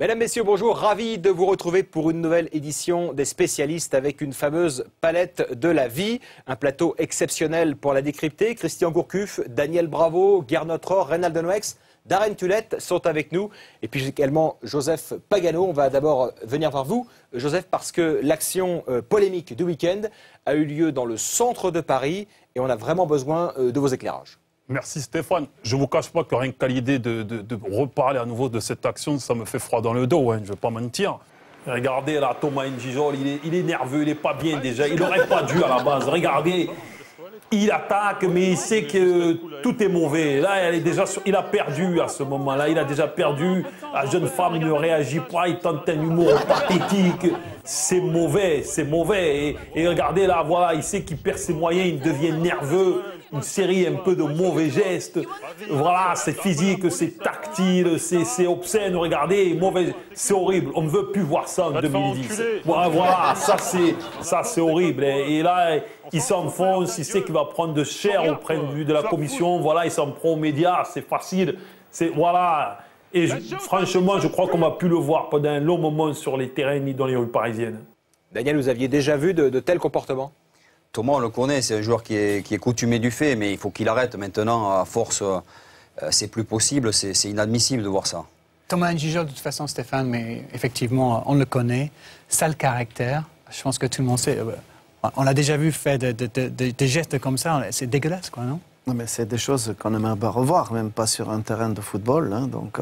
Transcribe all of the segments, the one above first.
Mesdames, Messieurs, bonjour. Ravi de vous retrouver pour une nouvelle édition des spécialistes avec une fameuse palette de la vie. Un plateau exceptionnel pour la décrypter. Christian Gourcuff, Daniel Bravo, Gernot Rohr, Reynald Noex, Darren Tulette sont avec nous. Et puis également Joseph Pagano. On va d'abord venir voir vous, Joseph, parce que l'action polémique du week-end a eu lieu dans le centre de Paris et on a vraiment besoin de vos éclairages. Merci Stéphane. Je ne vous cache pas que rien qu'à l'idée de reparler à nouveau de cette action, ça me fait froid dans le dos, hein, je ne vais pas mentir. Regardez là, Thomas N'Djidjo, il est nerveux, il n'est pas bien déjà. Il n'aurait pas dû à la base. Regardez, il attaque, mais il sait que tout est mauvais. Là, il a perdu à ce moment-là. Il a déjà perdu. La jeune femme ne réagit pas, il tente un humour pathétique. C'est mauvais, c'est mauvais. Et regardez là, voilà, il sait qu'il perd ses moyens, il devient nerveux. Une série un peu de mauvais gestes. Voilà, c'est physique, c'est tactile, c'est obscène. Regardez, mauvais, c'est horrible. On ne veut plus voir ça en 2010. Voilà, ça c'est horrible. Et là, il s'enfonce, il sait qu'il va prendre de cher auprès de la commission. Voilà, il s'en prend aux médias, c'est facile. Voilà. Et franchement, je crois qu'on va plus le voir pendant un long moment sur les terrains ni dans les rues parisiennes. Daniel, vous aviez déjà vu de tels comportements ? Thomas, on le connaît, c'est un joueur qui est coutumé du fait, mais il faut qu'il arrête maintenant. À force, c'est plus possible, c'est inadmissible de voir ça. Thomas N'Djidjo, de toute façon, Stéphane, mais effectivement, on le connaît. Sale caractère. Je pense que tout le monde sait. On l'a déjà vu faire des gestes comme ça. C'est dégueulasse, quoi, non? Non, mais c'est des choses qu'on n'aimerait pas revoir, même pas sur un terrain de football. Hein, donc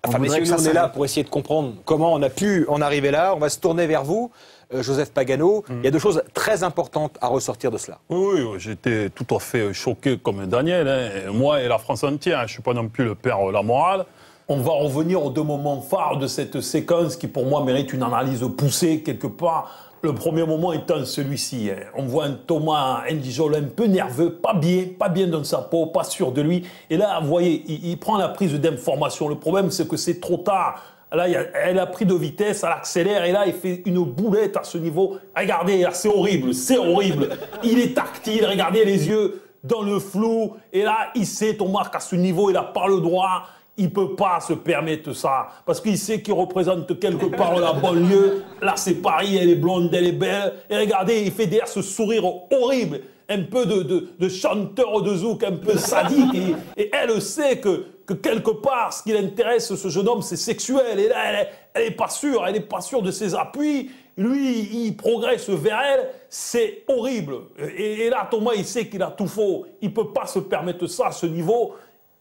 enfin, messieurs, nous, on est là pour essayer de comprendre comment on a pu en arriver là. On va se tourner vers vous. Joseph Pagano, il y a deux choses très importantes à ressortir de cela. Oui, j'étais tout à fait choqué comme Daniel, hein. Moi et la France entière, je ne suis pas non plus le père de la morale. On va revenir aux deux moments phares de cette séquence qui pour moi mérite une analyse poussée quelque part. Le premier moment étant celui-ci. Hein. On voit un Thomas N'Djidjo un peu nerveux, pas bien dans sa peau, pas sûr de lui. Et là, vous voyez, il prend la prise d'information. Le problème, c'est que c'est trop tard. Là, elle a pris de vitesse, elle accélère et là, il fait une boulette à ce niveau. Regardez, c'est horrible, c'est horrible. Il est tactile, regardez les yeux dans le flou. Et là, il sait, Thomas, qu'à ce niveau, il n'a pas le droit. Il ne peut pas se permettre ça. Parce qu'il sait qu'il représente quelque part la banlieue. Là, c'est Paris, elle est blonde, elle est belle. Et regardez, il fait derrière ce sourire horrible. Un peu de chanteur de zouk, un peu sadique. Et elle sait que quelque part, ce qui l'intéresse, ce jeune homme, c'est sexuel. Et là, elle n'est pas sûre de ses appuis. Lui, il progresse vers elle. C'est horrible. Et là, Thomas, il sait qu'il a tout faux. Il ne peut pas se permettre ça à ce niveau.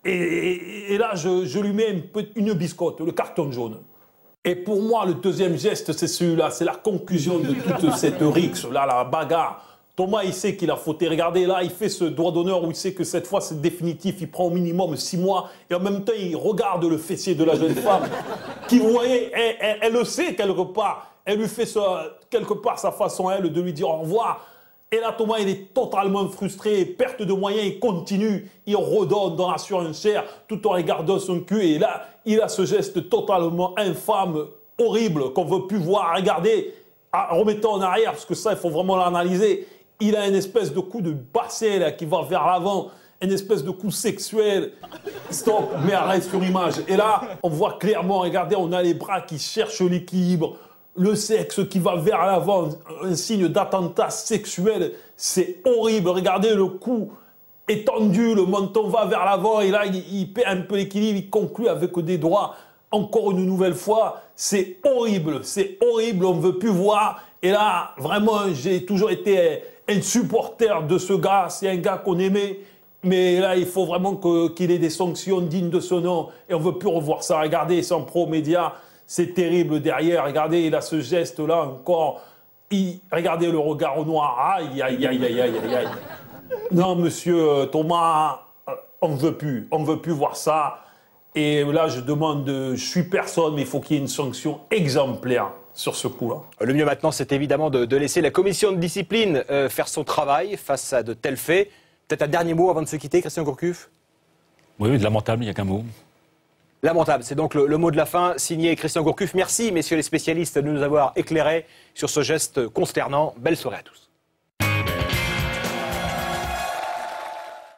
Et là, je lui mets une biscotte, le carton jaune. Et pour moi, le deuxième geste, c'est celui-là. C'est la conclusion de toute cette rixe, là, la bagarre. Thomas, il sait qu'il a fauté. Regardez, là, il fait ce droit d'honneur où il sait que cette fois, c'est définitif. Il prend au minimum 6 mois. Et en même temps, il regarde le fessier de la jeune femme qui, vous voyez, elle le sait quelque part. Elle lui fait quelque part sa façon, elle, de lui dire au revoir. Et là, Thomas, il est totalement frustré. Perte de moyens, il continue. Il redonne dans la surenchère tout en regardant son cul. Et là, il a ce geste totalement infâme, horrible, qu'on ne veut plus voir. Regardez, remettons en arrière, parce que ça, il faut vraiment l'analyser. Il a une espèce de coup de basset là, qui va vers l'avant, une espèce de coup sexuel. Stop, mais arrête sur image. Et là, on voit clairement, regardez, on a les bras qui cherchent l'équilibre, le sexe qui va vers l'avant, un signe d'attentat sexuel. C'est horrible. Regardez le cou étendu, le menton va vers l'avant et là, il perd un peu l'équilibre, il conclut avec des doigts. Encore une nouvelle fois, c'est horrible, on ne veut plus voir. Et là, vraiment, j'ai toujours été un supporter de ce gars, c'est un gars qu'on aimait. Mais là, il faut vraiment qu'il ait des sanctions dignes de ce nom. Et on ne veut plus revoir ça. Regardez, ils sont pro-médias, c'est terrible derrière. Regardez, il a ce geste-là encore. Regardez le regard au noir. Aïe, aïe, aïe, aïe, aïe, aïe. Non, monsieur Thomas, on ne veut plus voir ça. Et là, je suis personne, mais il faut qu'il y ait une sanction exemplaire sur ce coup-là. Le mieux maintenant, c'est évidemment de laisser la commission de discipline faire son travail face à de tels faits. Peut-être un dernier mot avant de se quitter, Christian Gourcuff? Oui, lamentable, il n'y a qu'un mot. Lamentable, c'est donc le mot de la fin, signé Christian Gourcuff. Merci, messieurs les spécialistes, de nous avoir éclairés sur ce geste consternant. Belle soirée à tous.